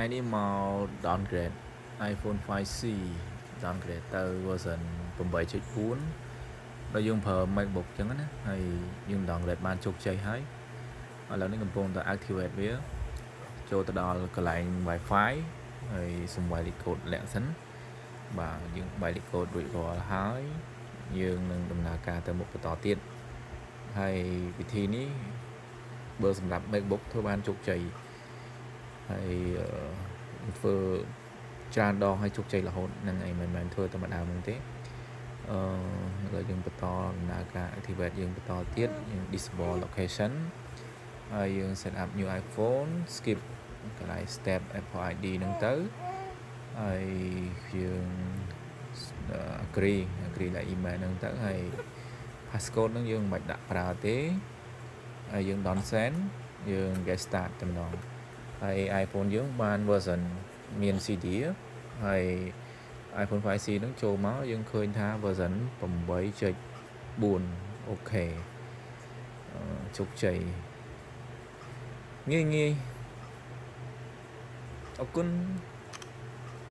ngày đi màu downgrade iPhone 5C downgrade ទៅ version 8.4 ដល់យើងប្រើ MacBook ចឹងណាហើយយើង downgrade បានជោគជ័យហើយឥឡូវនេះកំពុងតែ activate វាចូលទៅដល់កន្លែង Wi-Fi ហើយសុំ Wireless code លាក់សិនបាទយើង Wireless code រួចរាល់ហើយយើងនឹងដំណើរការទៅមុខបន្តទៀតហើយវិធីនេះបើសម្រាប់ MacBook ធ្វើបានជោគជ័យហើយធ្វើច្រើនដងហើយជោគជ័យរហូតនឹងឯងមិនមែនធ្វើតែម្ដងហ្នឹងទេឥឡូវយើងបន្តដំណើរការ activate យើងបន្តទៀតយើង disable location ហើយយើង set up new iPhone skip កន្លែង step Apple ID ហ្នឹងទៅហើយយើង agree ដាក់ email ហ្នឹងទៅហើយ passcode ហ្នឹងយើងមិនបាច់ដាក់ប្រើទេហើយយើង don't send យើង get start តែម្ដងហើយ iPhone យើងបាន version មាន CD ហើយ iPhone 5C ហ្នឹងចូលមកយើងឃើញថា version 8.4 អូខេជោគជ័យងាយអរគុណ